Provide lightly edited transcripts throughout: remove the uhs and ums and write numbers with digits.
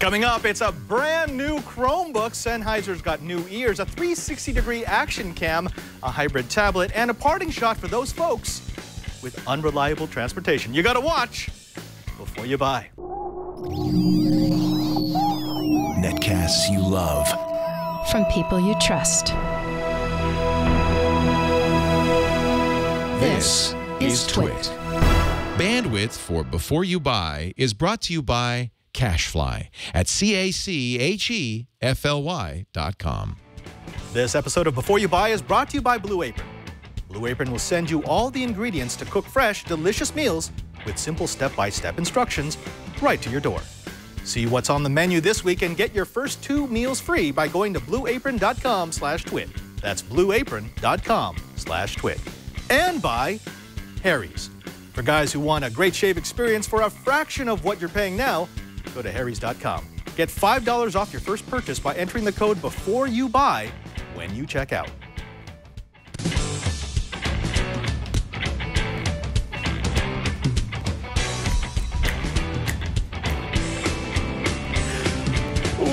Coming up, it's a brand new Chromebook. Sennheiser's got new ears, a 360-degree action cam, a hybrid tablet, and a parting shot for those folks with unreliable transportation. You gotta watch before you buy. Netcasts you love. From people you trust. This is Twit. Bandwidth for Before You Buy is brought to you by CacheFly at CACHEFLY.com. This episode of Before You Buy is brought to you by Blue Apron. Blue Apron will send you all the ingredients to cook fresh, delicious meals with simple step-by-step instructions right to your door. See what's on the menu this week and get your first 2 meals free by going to blueapron.com/twit. That's blueapron.com/twit. And by Harry's. For guys who want a great shave experience for a fraction of what you're paying now, go to harrys.com. Get $5 off your first purchase by entering the code Before You Buy when you check out.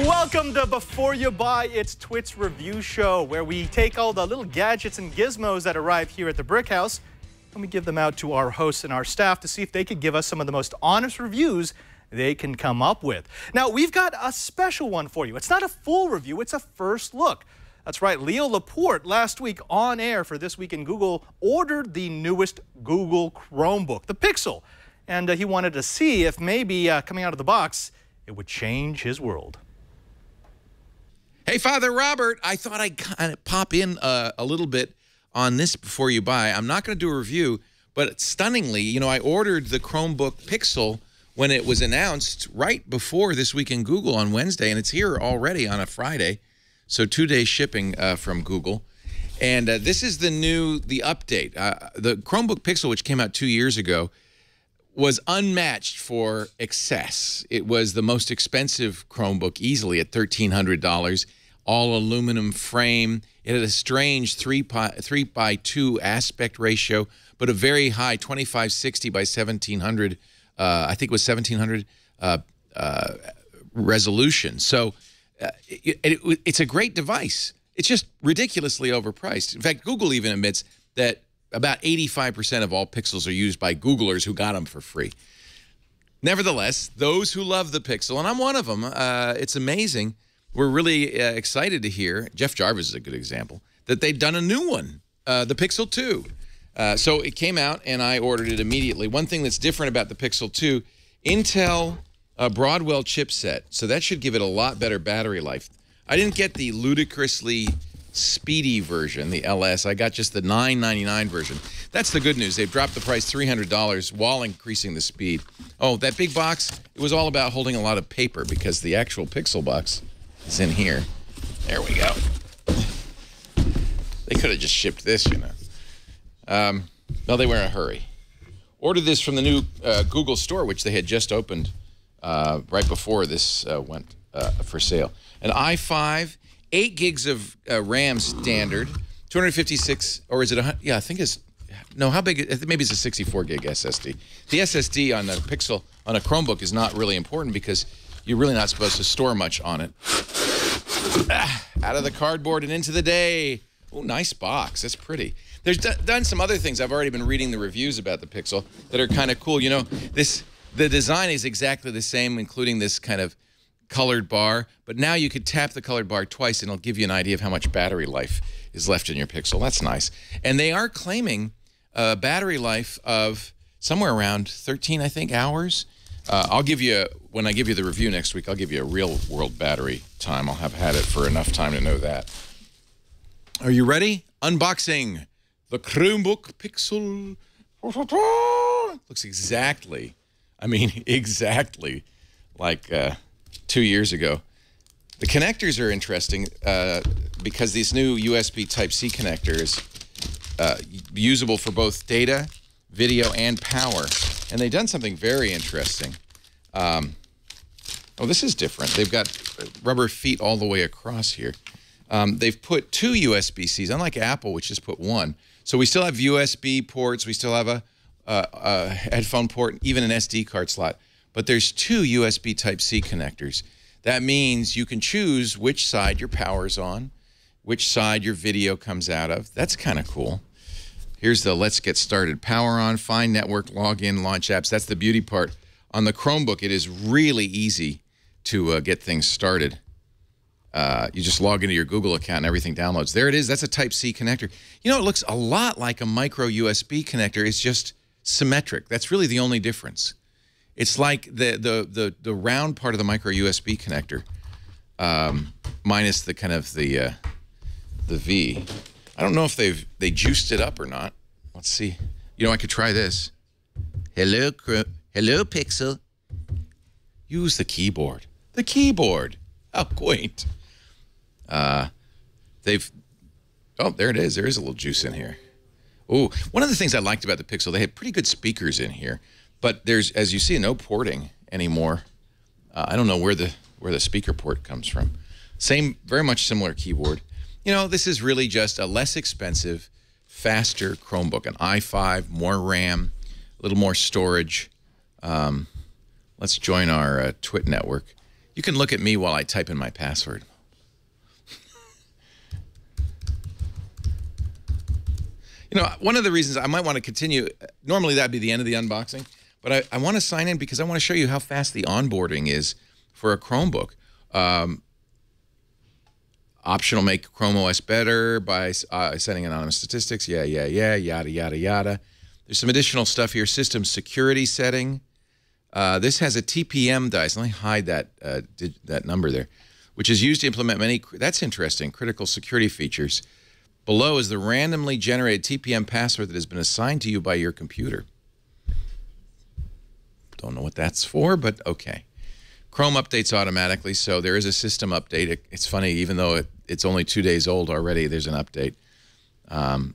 Welcome to Before You Buy. It's Twit's review show where we take all the little gadgets and gizmos that arrive here at the Brick House and we give them out to our hosts and our staff to see if they could give us some of the most honest reviews they can come up with. Now, we've got a special one for you. It's not a full review, it's a first look. That's right, Leo Laporte last week on air for This Week in Google ordered the newest Google Chromebook, the Pixel. And he wanted to see if maybe coming out of the box, it would change his world. Hey, Father Robert, I thought I'd kind of pop in a little bit on this before you buy. I'm not going to do a review, but stunningly, you know, I ordered the Chromebook Pixel when it was announced right before This Week in Google on Wednesday, and it's here already on a Friday, so 2-day shipping from Google. And this is the update. The Chromebook Pixel, which came out 2 years ago, was unmatched for excess. It was the most expensive Chromebook, easily at $1,300, all aluminum frame. It had a strange 3:2 aspect ratio, but a very high 2560 by 1700, I think it was 1700 resolution. So it's a great device. It's just ridiculously overpriced. In fact, Google even admits that about 85% of all Pixels are used by Googlers who got them for free. Nevertheless, those who love the Pixel, and I'm one of them, it's amazing. We're really excited to hear, Jeff Jarvis is a good example, that they've done a new one, the Pixel 2. So it came out, and I ordered it immediately. One thing that's different about the Pixel 2, Intel Broadwell chipset, so that should give it a lot better battery life. I didn't get the ludicrously speedy version, the LS. I got just the $999 version. That's the good news. They've dropped the price $300 while increasing the speed. Oh, that big box, it was all about holding a lot of paper because the actual Pixel box is in here. There we go. They could have just shipped this, you know. No, they were in a hurry. Ordered this from the new Google store, which they had just opened right before this went for sale. An i5, 8 gigs of RAM standard, 256, or is it, yeah, I think it's, no, how big, maybe it's a 64 gig SSD. The SSD on the Pixel, on a Chromebook is not really important because you're really not supposed to store much on it. Out of the cardboard and into the day. Oh, nice box, that's pretty. There's done some other things. I've already been reading the reviews about the Pixel that are kind of cool. You know, the design is exactly the same, including this kind of colored bar, but now you could tap the colored bar twice and it'll give you an idea of how much battery life is left in your Pixel. That's nice. And they are claiming a battery life of somewhere around 13, I think, hours. I'll give you, when I give you the review next week, I'll give you a real world battery time. I'll have had it for enough time to know that. Are you ready? Unboxing the Chromebook Pixel. Looks exactly, I mean, exactly like 2 years ago. The connectors are interesting because these new USB Type-C connectors, usable for both data, video, and power. And they've done something very interesting. Oh, this is different. They've got rubber feet all the way across here. They've put 2 USB-Cs, unlike Apple, which just put 1. So we still have USB ports. We still have a headphone port, even an SD card slot. But there's 2 USB Type-C connectors. That means you can choose which side your power's on, which side your video comes out of. That's kind of cool. Here's the let's get started. Power on, find network, log in, launch apps. That's the beauty part. On the Chromebook, it is really easy to get things started. You just log into your Google account and everything downloads. There it is. That's a Type-C connector. You know, it looks a lot like a micro USB connector. It's just symmetric. That's really the only difference. It's like the round part of the micro USB connector, minus the kind of the V. I don't know if they juiced it up or not. Let's see. You know, I could try this. Hello, Pixel. Use the keyboard. The keyboard. How quaint. Oh, there it is. There is a little juice in here. Oh, one of the things I liked about the Pixel, they had pretty good speakers in here, but there's, as you see, no porting anymore. I don't know where the speaker port comes from. Same, very much similar keyboard. You know, this is really just a less expensive, faster Chromebook, an i5, more RAM, a little more storage. Let's join our Twit network. You can look at me while I type in my password. You know, one of the reasons I might want to continue, normally that'd be the end of the unboxing, but I want to sign in because I want to show you how fast the onboarding is for a Chromebook. Optional, make Chrome OS better by sending anonymous statistics. Yeah, yada, yada, yada. There's some additional stuff here. System security setting. This has a TPM dice. Let me hide that number there, which is used to implement many, that's interesting, critical security features. Below is the randomly generated TPM password that has been assigned to you by your computer. Don't know what that's for, but okay. Chrome updates automatically, so there is a system update. It's funny, even though it's only 2 days old already, there's an update.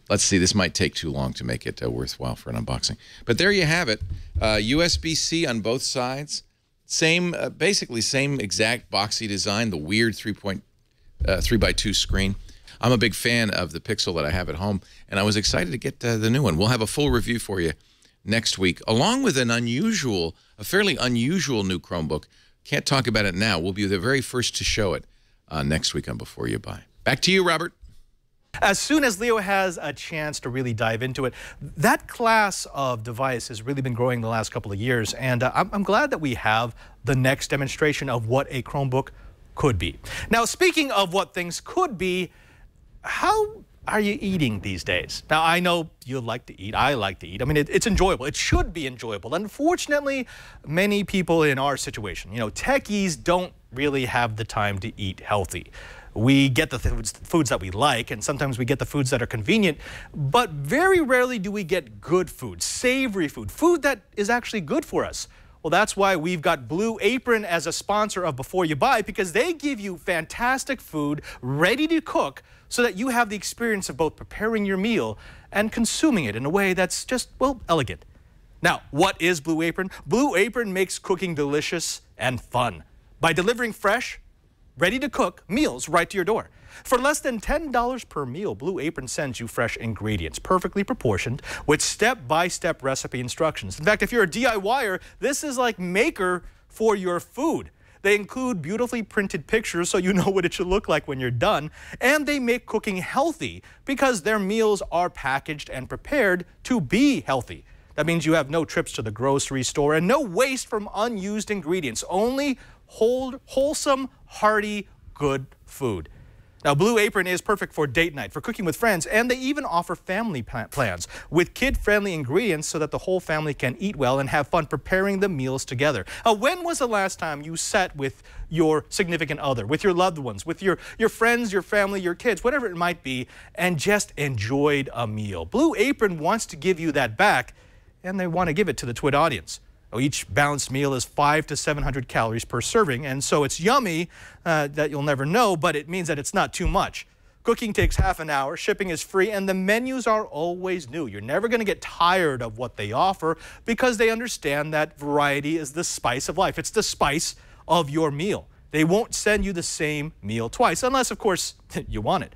Let's see, this might take too long to make it worthwhile for an unboxing. But there you have it. USB-C on both sides. Same, basically same exact boxy design, the weird 3x2 screen. I'm a big fan of the Pixel that I have at home, and I was excited to get the new one. We'll have a full review for you next week, along with a fairly unusual new Chromebook. Can't talk about it now. We'll be the very first to show it next week on Before You Buy. Back to you, Robert. As soon as Leo has a chance to really dive into it, that class of device has really been growing the last couple of years, and I'm glad that we have the next demonstration of what a Chromebook could be. Now, speaking of what things could be, how are you eating these days? Now, I know you like to eat. I like to eat. I mean, it's enjoyable. It should be enjoyable. Unfortunately, many people in our situation, you know, techies don't really have the time to eat healthy. We get the foods that we like, and sometimes we get the foods that are convenient, but very rarely do we get good food, savory food, food that is actually good for us. Well, that's why we've got Blue Apron as a sponsor of Before You Buy, because they give you fantastic food ready to cook so that you have the experience of both preparing your meal and consuming it in a way that's just, well, elegant. Now, what is Blue Apron? Blue Apron makes cooking delicious and fun by delivering fresh, ready-to-cook meals right to your door. For less than $10 per meal, Blue Apron sends you fresh ingredients, perfectly proportioned, with step-by-step recipe instructions. In fact, if you're a DIYer, this is like Maker for your food. They include beautifully printed pictures so you know what it should look like when you're done, and they make cooking healthy because their meals are packaged and prepared to be healthy. That means you have no trips to the grocery store and no waste from unused ingredients, only wholesome, hearty, good food. Now, Blue Apron is perfect for date night, for cooking with friends, and they even offer family plans with kid-friendly ingredients so that the whole family can eat well and have fun preparing the meals together. When was the last time you sat with your significant other, with your loved ones, with your friends, your family, your kids, whatever it might be, and just enjoyed a meal? Blue Apron wants to give you that back, and they want to give it to the Twit audience. Each balanced meal is 500 to 700 calories per serving, and so it's yummy that you'll never know, but it means that it's not too much. Cooking takes half an hour, shipping is free, and the menus are always new. You're never going to get tired of what they offer because they understand that variety is the spice of life. It's the spice of your meal. They won't send you the same meal twice, unless, of course, you want it.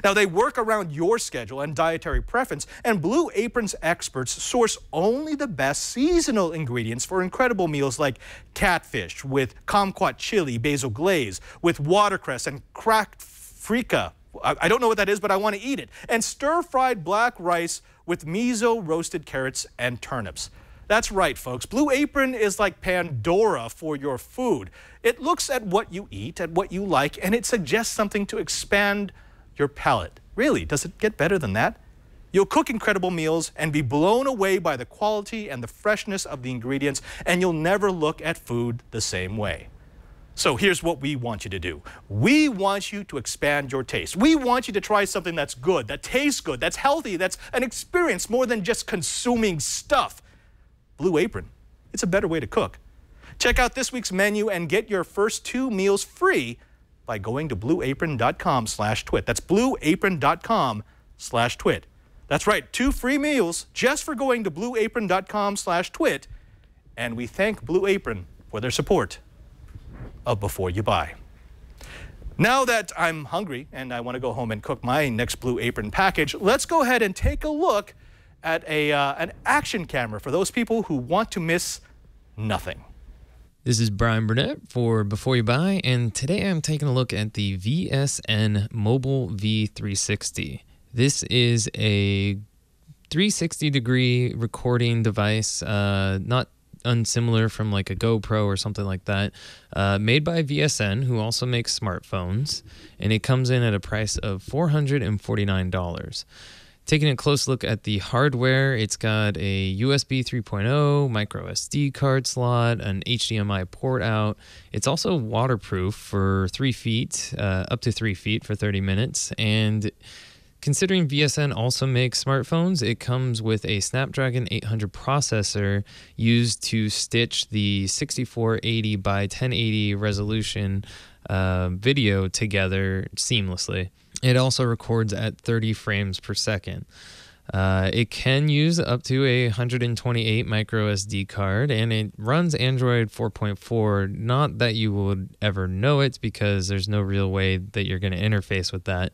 Now, they work around your schedule and dietary preference, and Blue Apron's experts source only the best seasonal ingredients for incredible meals like catfish with kumquat chili basil glaze, with watercress and cracked frika. I don't know what that is, but I want to eat it. And stir-fried black rice with miso roasted carrots and turnips. That's right, folks. Blue Apron is like Pandora for your food. It looks at what you eat, at what you like, and it suggests something to expand your palate. Really, does it get better than that? You'll cook incredible meals and be blown away by the quality and the freshness of the ingredients, and you'll never look at food the same way. So here's what we want you to do. We want you to expand your taste. We want you to try something that's good, that tastes good, that's healthy, that's an experience more than just consuming stuff. Blue Apron, it's a better way to cook. Check out this week's menu and get your first 2 meals free by going to blueapron.com/twit. That's blueapron.com/twit. That's right, 2 free meals just for going to blueapron.com/twit. And we thank Blue Apron for their support of Before You Buy. Now that I'm hungry and I want to go home and cook my next Blue Apron package, let's go ahead and take a look at an action camera for those people who want to miss nothing. This is Brian Burnett for Before You Buy, and today I'm taking a look at the VSN Mobile V360. This is a 360-degree recording device, not unsimilar from like a GoPro or something like that, made by VSN, who also makes smartphones, and it comes in at a price of $449. Taking a close look at the hardware, it's got a USB 3.0, micro SD card slot, an HDMI port out. It's also waterproof for 3 feet, up to 3 feet for 30 minutes. And considering VSN also makes smartphones, it comes with a Snapdragon 800 processor used to stitch the 6480 by 1080 resolution video together seamlessly. It also records at 30 frames per second. It can use up to a 128 micro SD card, and it runs Android 4.4. Not that you would ever know it, because there's no real way that you're going to interface with that.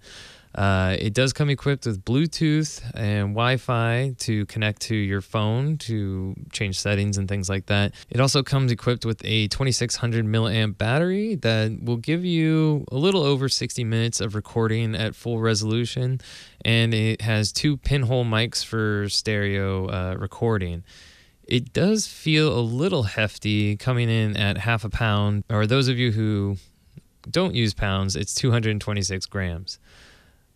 It does come equipped with Bluetooth and Wi-Fi to connect to your phone to change settings and things like that. It also comes equipped with a 2600 milliamp battery that will give you a little over 60 minutes of recording at full resolution, and it has 2 pinhole mics for stereo recording. It does feel a little hefty, coming in at half a pound, or those of you who don't use pounds, it's 226 grams.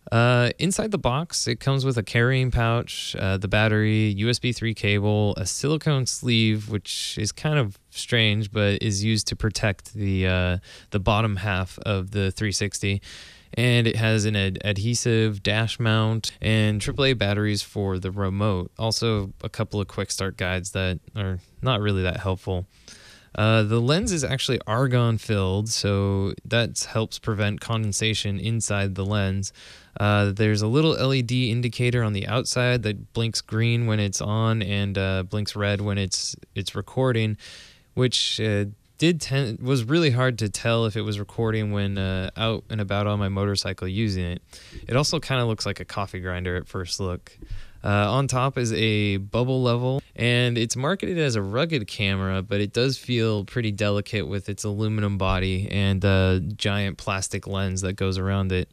Inside the box, it comes with a carrying pouch, the battery, USB 3 cable, a silicone sleeve, which is kind of strange, but is used to protect the bottom half of the 360. And it has an adhesive dash mount and AAA batteries for the remote. Also, a couple of quick start guides that are not really that helpful. The lens is actually argon filled, so that helps prevent condensation inside the lens. There's a little LED indicator on the outside that blinks green when it's on and blinks red when it's recording, which was really hard to tell if it was recording when out and about on my motorcycle using it. It also kind of looks like a coffee grinder at first look. On top is a bubble level, and it's marketed as a rugged camera, but it does feel pretty delicate with its aluminum body and a giant plastic lens that goes around it.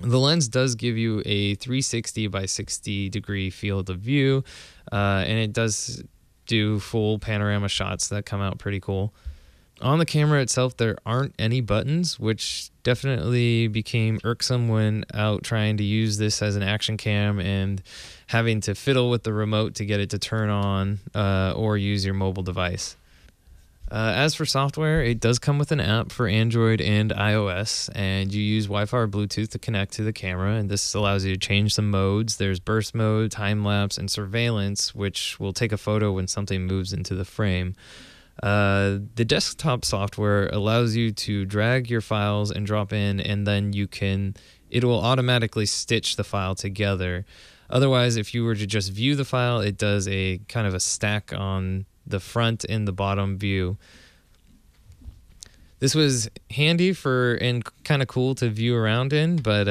The lens does give you a 360 by 60 degree field of view, and it does do full panorama shots that come out pretty cool. On the camera itself, there aren't any buttons, which definitely became irksome when out trying to use this as an action cam and having to fiddle with the remote to get it to turn on or use your mobile device. As for software, it does come with an app for Android and iOS, and you use Wi-Fi or Bluetooth to connect to the camera, and this allows you to change some modes. There's burst mode, time-lapse, and surveillance, which will take a photo when something moves into the frame. The desktop software allows you to drag your files and drop in, and then it will automatically stitch the file together. Otherwise, if you were to just view the file, it does a kind of a stack on the front and the bottom view. This was handy and kind of cool to view around in, but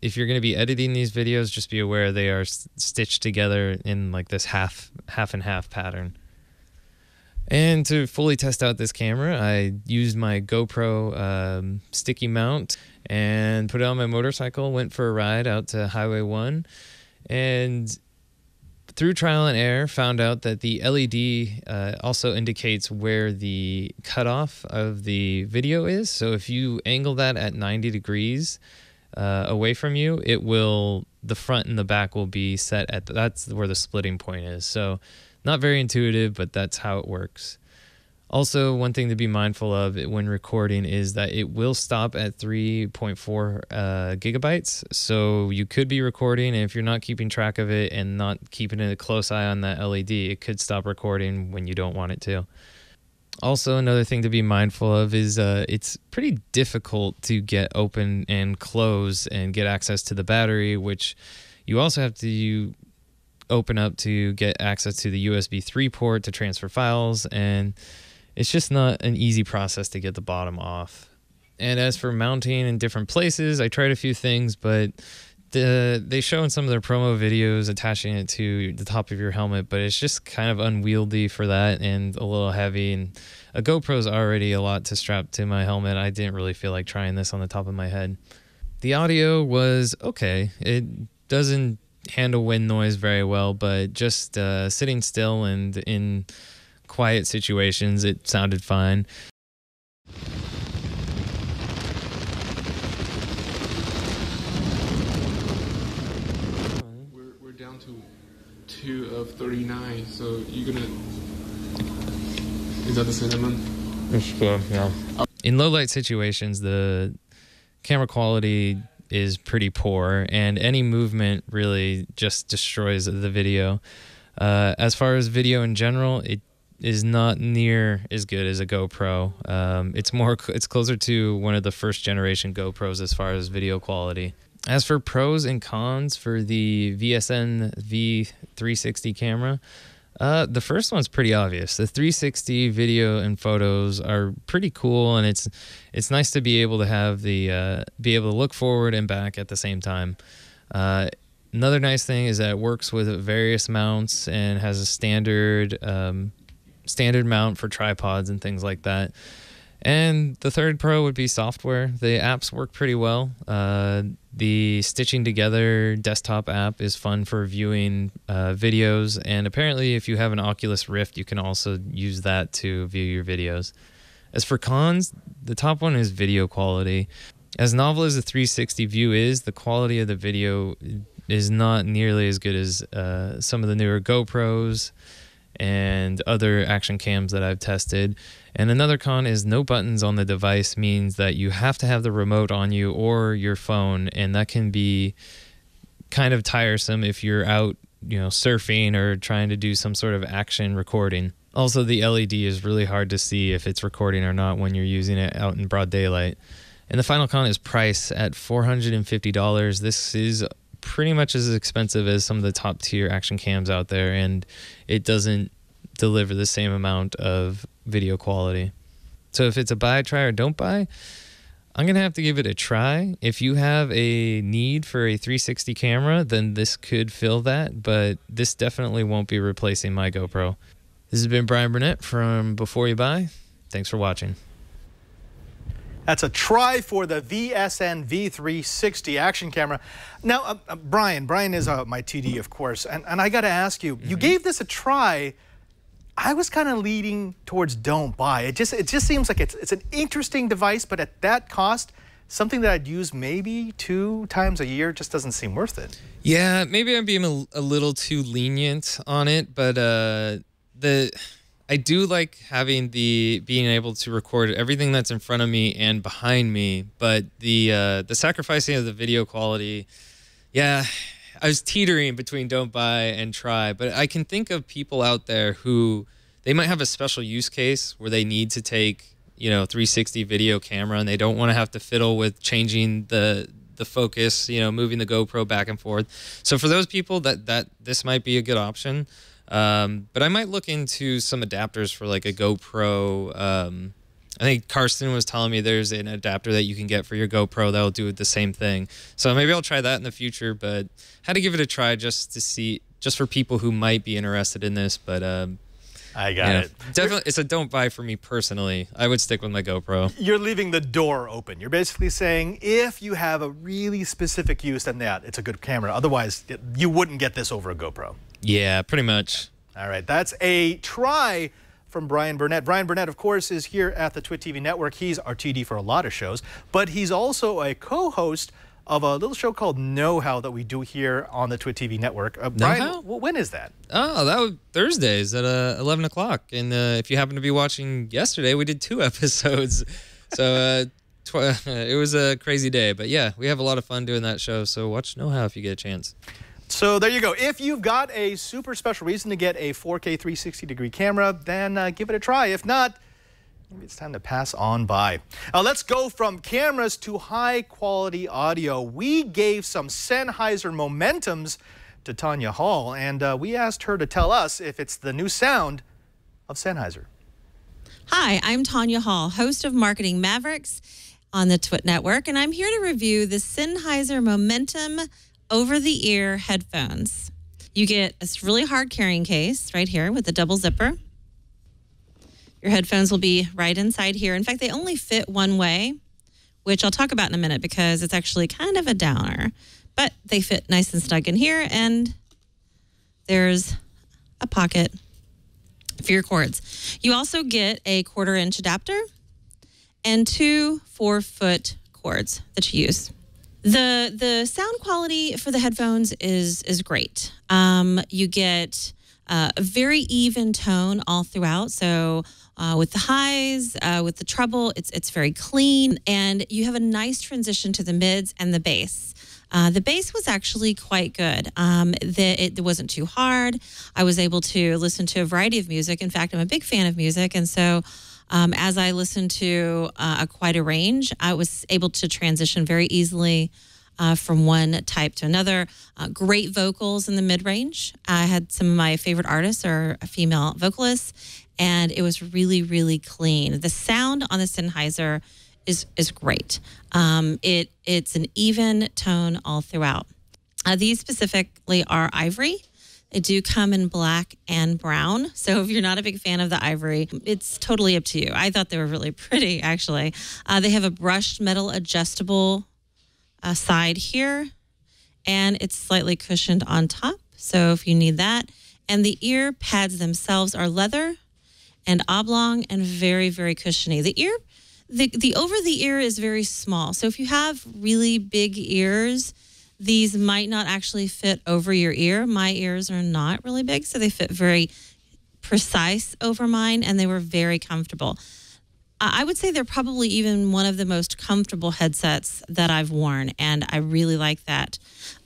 if you're going to be editing these videos, just be aware they are stitched together in like this half and half pattern. And to fully test out this camera, I used my GoPro sticky mount and put it on my motorcycle, went for a ride out to Highway 1, and through trial and error, found out that the LED also indicates where the cutoff of the video is. So if you angle that at 90 degrees away from you, the front and the back will be set at, that's where the splitting point is. So not very intuitive, but that's how it works. Also, one thing to be mindful of when recording is that it will stop at 3.4 gigabytes. So you could be recording, and if you're not keeping track of it and not keeping a close eye on that LED, it could stop recording when you don't want it to. Also, another thing to be mindful of is it's pretty difficult to get open and close and get access to the battery, which you also have to open up to get access to the USB 3 port to transfer files, and it's just not an easy process to get the bottom off. And as for mounting in different places, I tried a few things, but they show in some of their promo videos attaching it to the top of your helmet, but it's just kind of unwieldy for that and a little heavy. And a GoPro is already a lot to strap to my helmet. I didn't really feel like trying this on the top of my head. The audio was okay. It doesn't handle wind noise very well, but just sitting still and in quiet situations, it sounded fine. We're down to 2 of 39, so you're gonna... Is that the cinnamon? It's good, yeah. In low light situations, the camera quality is pretty poor, and any movement really just destroys the video. As far as video in general, it is not near as good as a GoPro. It's closer to one of the first generation GoPros as far as video quality. As for pros and cons for the VSN V360 camera, the first one's pretty obvious. The 360 video and photos are pretty cool, and it's nice to be able to have be able to look forward and back at the same time. Another nice thing is that it works with various mounts and has a standard mount for tripods and things like that. And the third pro would be software. The apps work pretty well. The Stitching Together desktop app is fun for viewing videos, and apparently if you have an Oculus Rift, you can also use that to view your videos. As for cons, the top one is video quality. As novel as the 360 view is, the quality of the video is not nearly as good as some of the newer GoPros and other action cams that I've tested. And another con is no buttons on the device means that you have to have the remote on you or your phone, and that can be kind of tiresome if you're out, surfing or trying to do some sort of action recording. Also, the LED is really hard to see if it's recording or not when you're using it out in broad daylight. And the final con is price at $450. This is pretty much as expensive as some of the top tier action cams out there, and it doesn't deliver the same amount of video quality. So if it's a buy, try, or don't buy, I'm gonna have to give it a try. If you have a need for a 360 camera, then this could fill that, but this definitely won't be replacing my GoPro. This has been Brian Burnett from Before You Buy. Thanks for watching. That's a try for the VSN V360 action camera. Now, Brian is my TD, of course, and I got to ask you, you gave this a try. I was kind of leading towards don't buy. It just seems like it's an interesting device, but at that cost, something that I'd use maybe 2 times a year just doesn't seem worth it. Yeah, maybe I'm being a little too lenient on it, but I do like having being able to record everything that's in front of me and behind me, but the sacrificing of the video quality, yeah, I was teetering between don't buy and try. But I can think of people out there who they might have a special use case where they need to take 360 video camera and they don't want to have to fiddle with changing the focus, moving the GoPro back and forth. So for those people, that this might be a good option. But I might look into some adapters for like a GoPro I think Karsten was telling me there's an adapter that you can get for your GoPro that'll do the same thing. So maybe I'll try that in the future, but had to give it a try just to see, just for people who might be interested in this. But I got it. Definitely, it's a don't buy for me personally. I would stick with my GoPro. You're leaving the door open. You're basically saying if you have a really specific use, then it's a good camera. Otherwise, you wouldn't get this over a GoPro. Yeah, pretty much. All right, that's a try from Brian Burnett. Brian Burnett, of course, is here at the TWiT TV network. He's our TD for a lot of shows, but he's also a co-host of a little show called Know How that we do here on the TWiT TV network. Brian, when is that? Oh, that was Thursdays at 11 o'clock. And if you happen to be watching yesterday, we did 2 episodes. So it was a crazy day. But yeah, we have a lot of fun doing that show. So watch Know How if you get a chance. So there you go. If you've got a super special reason to get a 4K 360-degree camera, then give it a try. If not, maybe it's time to pass on by. Let's go from cameras to high-quality audio. We gave some Sennheiser Momentums to Tanya Hall, and we asked her to tell us if it's the new sound of Sennheiser. Hi, I'm Tanya Hall, host of Marketing Mavericks on the TWiT network, and I'm here to review the Sennheiser Momentum over-the-ear headphones. You get a really hard carrying case right here with a double zipper. Your headphones will be right inside here. In fact, they only fit one way, which I'll talk about in a minute because it's actually kind of a downer. But they fit nice and snug in here, and there's a pocket for your cords. You also get a 1/4-inch adapter and 2 4-foot cords that you use. The sound quality for the headphones is great. You get a very even tone all throughout. So with the highs, with the treble, it's very clean, and you have a nice transition to the mids and the bass. The bass was actually quite good. It wasn't too hard. I was able to listen to a variety of music. In fact, I'm a big fan of music, and so as I listened to quite a range, I was able to transition very easily from one type to another. Great vocals in the mid-range. I had some of my favorite artists are female vocalists, and it was really, really clean. The sound on the Sennheiser is great. It's an even tone all throughout. These specifically are ivory. They do come in black and brown. So if you're not a big fan of the ivory, it's totally up to you. I thought they were really pretty, actually. They have a brushed metal adjustable side here, and it's slightly cushioned on top. So if you need that. And the ear pads themselves are leather and oblong and very, very cushiony. The over the ear is very small. So if you have really big ears, these might not actually fit over your ear. My ears are not really big, so they fit very precise over mine, and they were very comfortable. I would say they're probably even one of the most comfortable headsets that I've worn, and I really like that.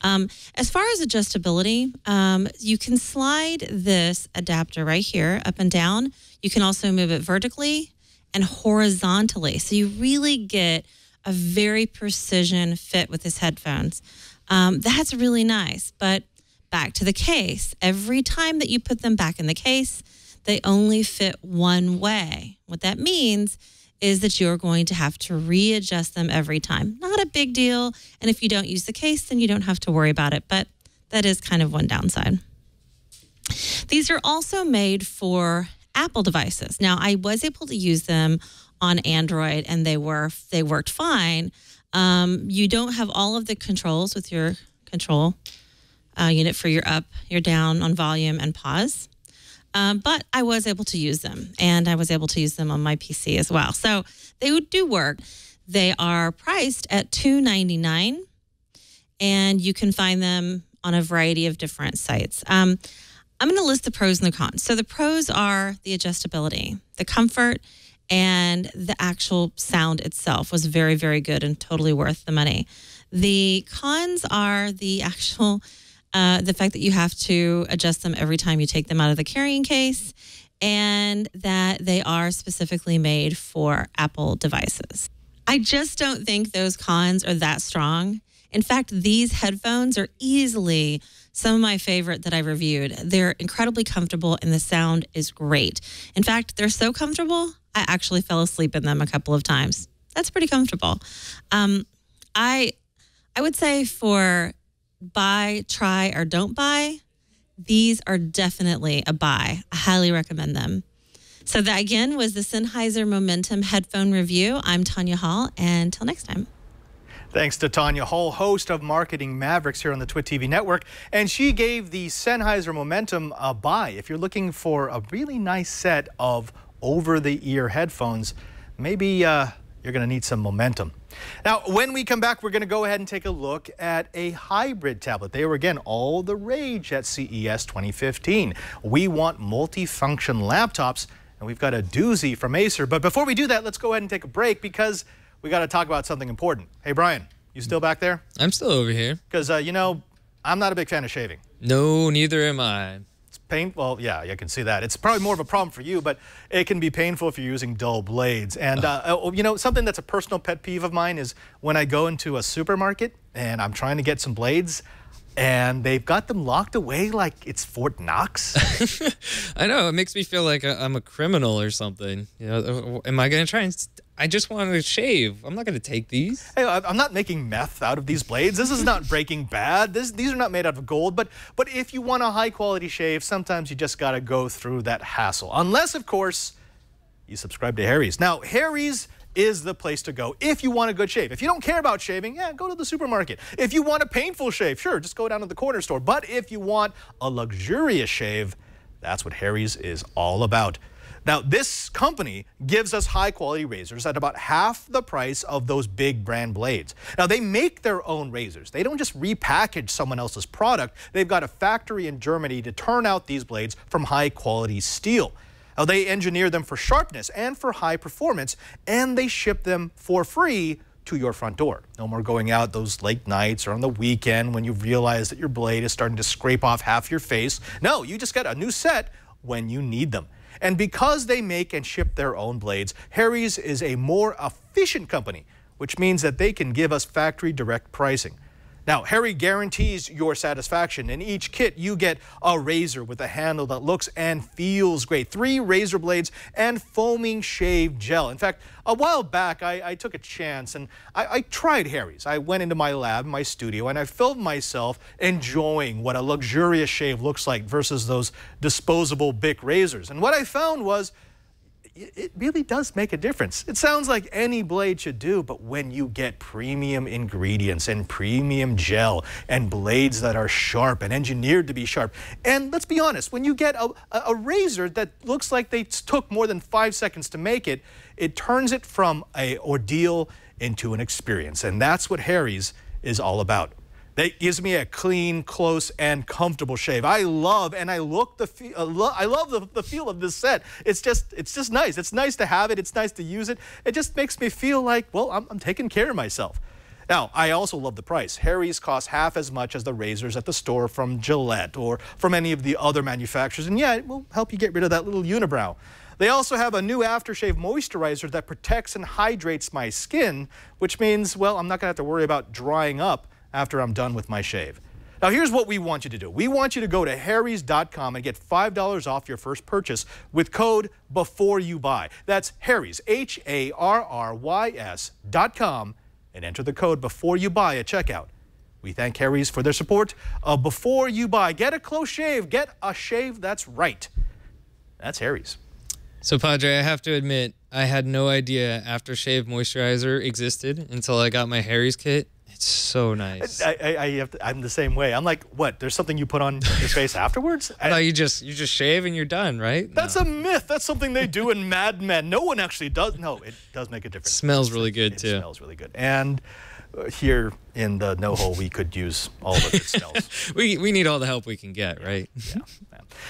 As far as adjustability, you can slide this adapter right here up and down. You can also move it vertically and horizontally, so you really get a very precision fit with this headphones. That's really nice. But back to the case. Every time that you put them back in the case, they only fit one way. What that means is that you're going to have to readjust them every time. Not a big deal. And if you don't use the case, then you don't have to worry about it. But that is kind of one downside. These are also made for Apple devices. Now, I was able to use them on Android, and they worked fine. You don't have all of the controls with your control unit for your up, your down on volume and pause. But I was able to use them, and I was able to use them on my PC as well. So they do work. They are priced at $299, and you can find them on a variety of different sites. I'm going to list the pros and the cons. So the pros are the adjustability, the comfort, and the actual sound itself was very, very good and totally worth the money. The cons are the actual, the fact that you have to adjust them every time you take them out of the carrying case, and that they are specifically made for Apple devices. I just don't think those cons are that strong. In fact, these headphones are easily some of my favorite that I reviewed. They're incredibly comfortable, and the sound is great. In fact, they're so comfortable, I actually fell asleep in them a couple of times. That's pretty comfortable. I would say for buy, try, or don't buy, these are definitely a buy. I highly recommend them. So that, again, was the Sennheiser Momentum headphone review. I'm Tanya Hall, and until next time. Thanks to Tanya Hall, host of Marketing Mavericks here on the TWiT TV network. And she gave the Sennheiser Momentum a buy. If you're looking for a really nice set of over-the-ear headphones, maybe you're going to need some momentum. Now, when we come back, we're going to go ahead and take a look at a hybrid tablet. They were, again, all the rage at CES 2015. We want multifunction laptops, and we've got a doozy from Acer. But before we do that, let's go ahead and take a break because we got to talk about something important. Hey, Brian, you still back there? I'm still over here. Because, you know, I'm not a big fan of shaving. No, neither am I. Well, yeah, you can see that. It's probably more of a problem for you, but it can be painful if you're using dull blades. And, you know, something that's a personal pet peeve of mine is when I go into a supermarket and I'm trying to get some blades and they've got them locked away like it's Fort Knox. I know. It makes me feel like I'm a criminal or something. You know, am I going to try and... I just want to shave. I'm not going to take these. Hey, I'm not making meth out of these blades. This is not Breaking Bad. These are not made out of gold. But if you want a high-quality shave, sometimes you just got to go through that hassle. Unless, of course, you subscribe to Harry's. Now, Harry's is the place to go if you want a good shave. If you don't care about shaving, yeah, go to the supermarket. If you want a painful shave, sure, just go down to the corner store. But if you want a luxurious shave, that's what Harry's is all about. Now, this company gives us high-quality razors at about half the price of those big brand blades. Now, they make their own razors. They don't just repackage someone else's product. They've got a factory in Germany to turn out these blades from high-quality steel. Now, they engineer them for sharpness and for high performance, and they ship them for free to your front door. No more going out those late nights or on the weekend when you realize that your blade is starting to scrape off half your face. No, you just get a new set when you need them. And because they make and ship their own blades, Harry's is a more efficient company, which means that they can give us factory direct pricing. Now, Harry guarantees your satisfaction. In each kit, you get a razor with a handle that looks and feels great, 3 razor blades, and foaming shave gel. In fact, a while back, I took a chance and I tried Harry's. I went into my lab, my studio, and I filmed myself enjoying what a luxurious shave looks like versus those disposable Bic razors. And what I found was it really does make a difference. It sounds like any blade should do, but when you get premium ingredients and premium gel and blades that are sharp and engineered to be sharp, and let's be honest, when you get a razor that looks like they took more than 5 seconds to make it, it turns it from an ordeal into an experience, and that's what Harry's is all about. That gives me a clean, close, and comfortable shave. I love and I love the feel of this set. It's just nice. It's nice to have it. It's nice to use it. It just makes me feel like, well, I'm taking care of myself. Now, I also love the price. Harry's costs half as much as the razors at the store from Gillette or from any of the other manufacturers. And yeah, it will help you get rid of that little unibrow. They also have a new aftershave moisturizer that protects and hydrates my skin, which means, well, I'm not going to have to worry about drying up after I'm done with my shave. Now, here's what we want you to do. We want you to go to harrys.com and get $5 off your first purchase with code BEFOREYOUBUY. That's Harrys, HARRYS.com, and enter the code BEFOREYOUBUY at checkout. We thank Harrys for their support of Before You Buy. Get a close shave. Get a shave that's right. That's Harrys. So, Padre, I have to admit, I had no idea aftershave moisturizer existed until I got my Harry's kit. It's so nice. I'm the same way. I'm like, what? There's something you put on your face afterwards? No, you just shave and you're done, right? That's a myth. That's something they do in Mad Men. No one actually does. No, it does make a difference. It smells really good, it too. It smells really good. And here in the NoHo, we could use all the good smells. we need all the help we can get, right? Yeah.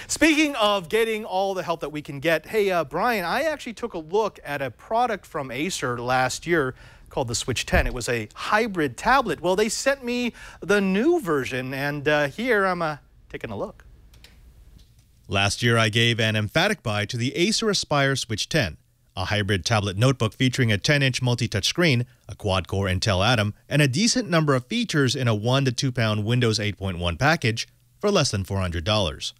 Speaking of getting all the help that we can get, hey, Brian, I actually took a look at a product from Acer last year called the Switch 10. It was a hybrid tablet. Well, they sent me the new version, and here I'm taking a look. Last year, I gave an emphatic buy to the Acer Aspire Switch 10, a hybrid tablet notebook featuring a 10-inch multi-touch screen, a quad-core Intel Atom, and a decent number of features in a 1 to 2 pound Windows 8.1 package for less than $400.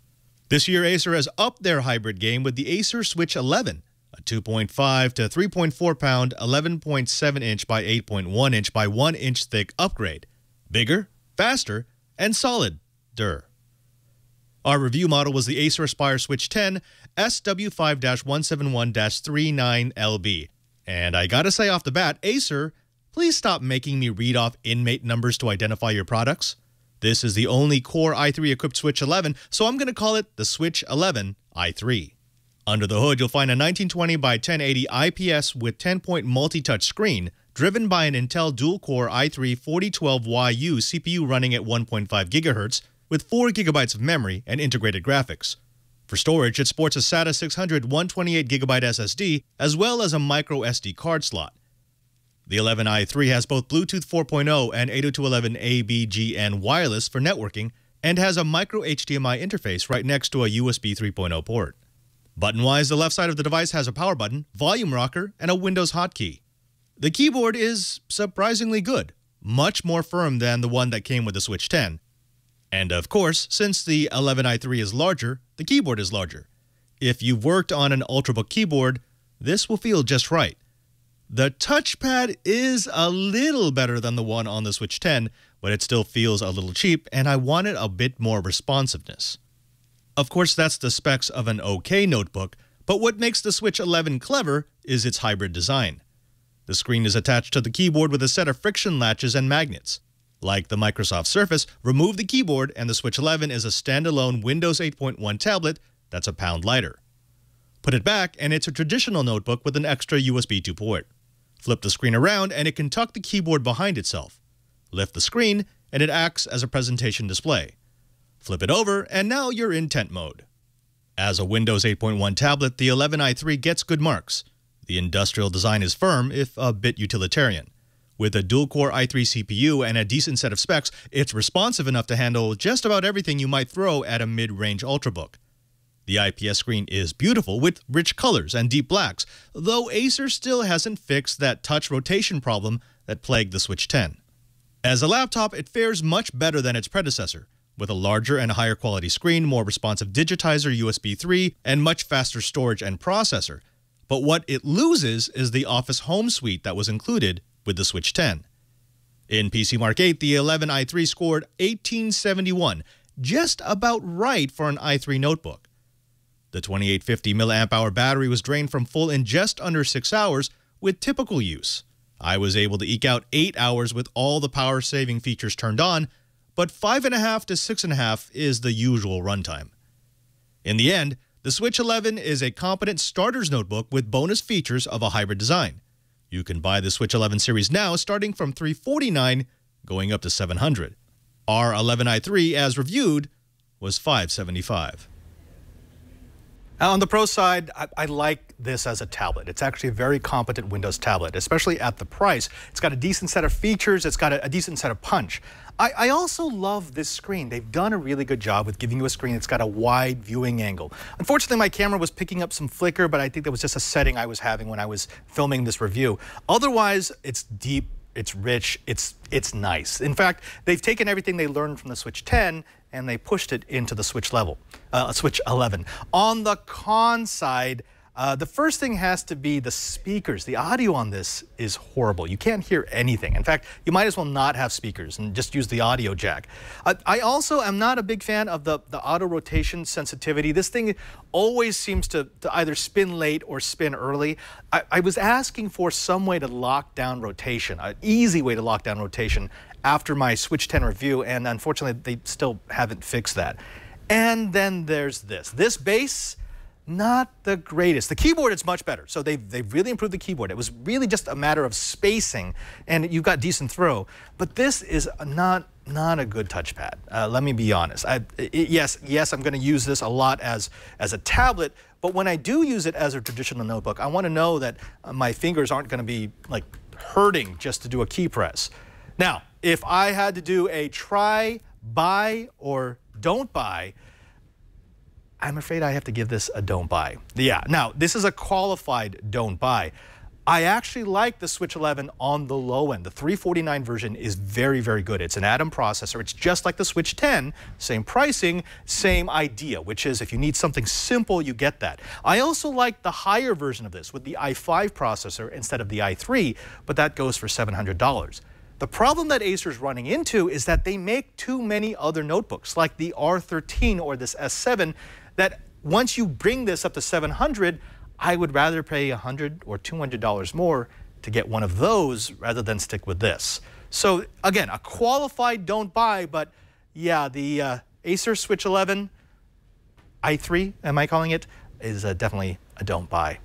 This year, Acer has upped their hybrid game with the Acer Switch 11, A 2.5 to 3.4 pound, 11.7 inch by 8.1 inch by 1 inch thick upgrade. Bigger, faster, and solid-der. Our review model was the Acer Aspire Switch 10 SW5-171-39LB. And I gotta say off the bat, Acer, please stop making me read off inmate numbers to identify your products. This is the only Core i3-equipped Switch 11, so I'm gonna call it the Switch 11 i3. Under the hood, you'll find a 1920 by 1080 IPS with 10-point multi-touch screen, driven by an Intel dual-core i3 4012YU CPU running at 1.5 GHz, with 4 GB of memory and integrated graphics. For storage, it sports a SATA 600 128GB SSD, as well as a micro SD card slot. The 11i3 has both Bluetooth 4.0 and 802.11a/b/g/n wireless for networking, and has a micro HDMI interface right next to a USB 3.0 port. Button-wise, the left side of the device has a power button, volume rocker, and a Windows hotkey. The keyboard is surprisingly good, much more firm than the one that came with the Switch 10. And of course, since the 11i3 is larger, the keyboard is larger. If you've worked on an Ultrabook keyboard, this will feel just right. The touchpad is a little better than the one on the Switch 10, but it still feels a little cheap, and I wanted a bit more responsiveness. Of course, that's the specs of an okay notebook, but what makes the Switch 11 clever is its hybrid design. The screen is attached to the keyboard with a set of friction latches and magnets. Like the Microsoft Surface, remove the keyboard and the Switch 11 is a standalone Windows 8.1 tablet that's a pound lighter. Put it back and it's a traditional notebook with an extra USB 2 port. Flip the screen around and it can tuck the keyboard behind itself. Lift the screen and it acts as a presentation display. Flip it over and now you're in tent mode. As a Windows 8.1 tablet, the 11i3 gets good marks. The industrial design is firm, if a bit utilitarian. With a dual-core i3 CPU and a decent set of specs, it's responsive enough to handle just about everything you might throw at a mid-range Ultrabook. The IPS screen is beautiful with rich colors and deep blacks, though Acer still hasn't fixed that touch rotation problem that plagued the Switch 10. As a laptop, it fares much better than its predecessor, with a larger and higher quality screen, more responsive digitizer USB 3, and much faster storage and processor. But what it loses is the Office Home Suite that was included with the Switch 10. In PCMark 8, the 11i3 scored 1871, just about right for an i3 notebook. The 2850 mAh battery was drained from full in just under 6 hours with typical use. I was able to eke out 8 hours with all the power-saving features turned on, but 5.5 to 6.5 is the usual runtime. In the end, the Switch 11 is a competent starter's notebook with bonus features of a hybrid design. You can buy the Switch 11 series now starting from $349, going up to $700. Our 11i3, as reviewed, was $575. On the Pro side, I like this as a tablet. It's actually a very competent Windows tablet, especially at the price. It's got a decent set of features. It's got a decent set of punch. I also love this screen. They've done a really good job with giving you a screen that's got a wide viewing angle. Unfortunately, my camera was picking up some flicker, but I think that was just a setting I was having when I was filming this review. Otherwise, it's deep, it's rich, it's nice. In fact, they've taken everything they learned from the Switch 10 and they pushed it into the Switch 11. On the con side, the first thing has to be the speakers. The audio on this is horrible. You can't hear anything. In fact, you might as well not have speakers and just use the audio jack. I also am not a big fan of the auto rotation sensitivity. This thing always seems to either spin late or spin early. I was asking for some way to lock down rotation, an easy way to lock down rotation after my Switch 10 review, and unfortunately, they still haven't fixed that. And then there's this. This bass, not the greatest. The keyboard is much better. So they've really improved the keyboard. It was really just a matter of spacing, and you've got decent throw. But this is not a good touchpad. Let me be honest. Yes, I'm going to use this a lot as a tablet, but when I do use it as a traditional notebook, I want to know that my fingers aren't going to be like hurting just to do a key press. Now, if I had to do a try, buy, or don't buy, I'm afraid I have to give this a don't buy. Yeah, now, this is a qualified don't buy. I actually like the Switch 11 on the low end. The 349 version is very, very good. It's an Atom processor. It's just like the Switch 10, same pricing, same idea, which is if you need something simple, you get that. I also like the higher version of this with the i5 processor instead of the i3, but that goes for $700. The problem that Acer is running into is that they make too many other notebooks, like the R13 or this S7, that once you bring this up to $700, I would rather pay $100 or $200 more to get one of those rather than stick with this. So again, a qualified don't buy, but yeah, the Acer Switch 11 i3, am I calling it, is definitely a don't buy.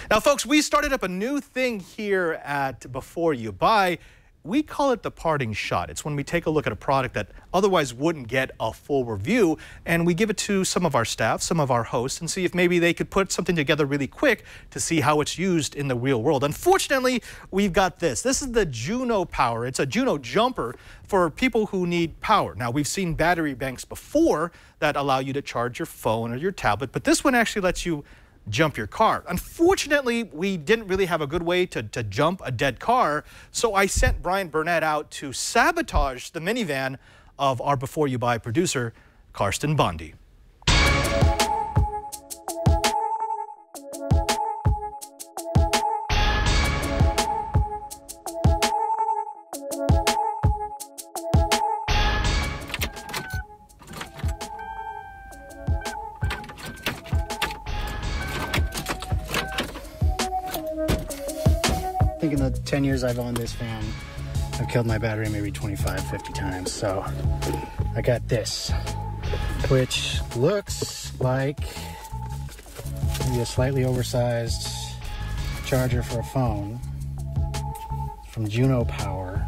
Now folks, we started up a new thing here at Before You Buy. We call it the parting shot. It's when we take a look at a product that otherwise wouldn't get a full review, and we give it to some of our staff, some of our hosts, and see if maybe they could put something together really quick to see how it's used in the real world. Unfortunately, we've got this. This is the Juno Power. It's a Juno jumper for people who need power. Now, we've seen battery banks before that allow you to charge your phone or your tablet, but this one actually lets you jump your car. Unfortunately, we didn't really have a good way to jump a dead car, so I sent Brian Burnett out to sabotage the minivan of our Before You Buy producer, Karsten Bondy. I think in the 10 years I've owned this van, I've killed my battery maybe 25, 50 times. So I got this, which looks like maybe a slightly oversized charger for a phone from Juno Power,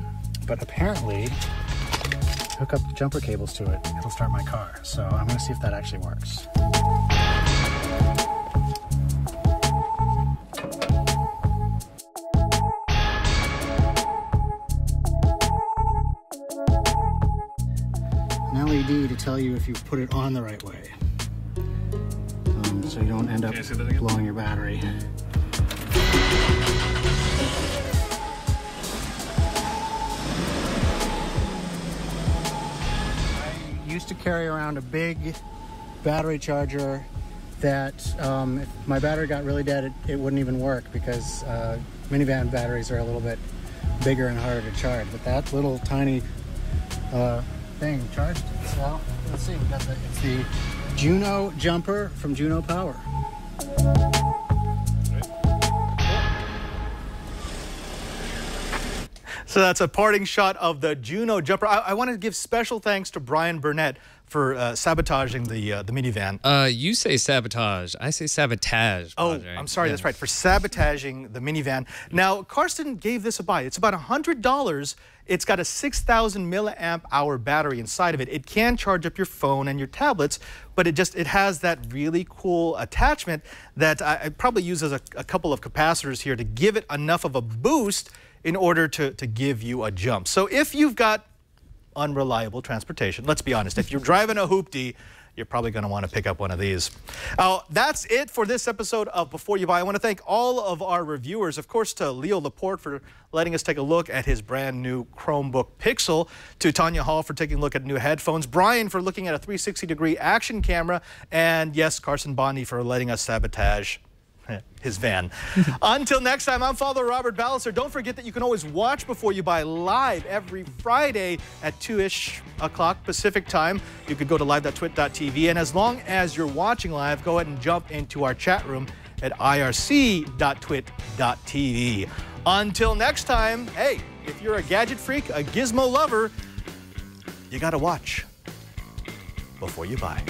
but apparently hook up jumper cables to it, it'll start my car. So I'm gonna see if that actually works. An LED to tell you if you put it on the right way, so you don't end up blowing your battery. I used to carry around a big battery charger that if my battery got really dead, it wouldn't even work because minivan batteries are a little bit bigger and harder to charge. But that little tiny thing charged it. So let's see, it's the Juno jumper from Juno Power. So that's a parting shot of the Juno jumper. I want to give special thanks to Brian Burnett for sabotaging the minivan. You say sabotage. I say sabotage. Oh, Padre. I'm sorry. Yeah. That's right. For sabotaging the minivan. Now, Karsten gave this a buy. It's about $100. It's got a 6,000 milliamp hour battery inside of it. It can charge up your phone and your tablets, but it has that really cool attachment that I probably use as a couple of capacitors here to give it enough of a boost in order to give you a jump. So if you've got unreliable transportation, let's be honest, if you're driving a hoopty, you're probably going to want to pick up one of these. That's it for this episode of Before You Buy. I want to thank all of our reviewers, of course, to Leo Laporte for letting us take a look at his brand new Chromebook Pixel, to Tanya Hall for taking a look at new headphones, Brian for looking at a 360-degree action camera, and yes, Karsten Bondy for letting us sabotage his van. Until next time, I'm Father Robert Ballister. Don't forget that you can always watch Before You Buy live every Friday at 2-ish o'clock Pacific time. You could go to live.twit.tv, and as long as you're watching live, go ahead and jump into our chat room at irc.twit.tv. Until next time, hey, if you're a gadget freak, a gizmo lover, you gotta watch Before You Buy.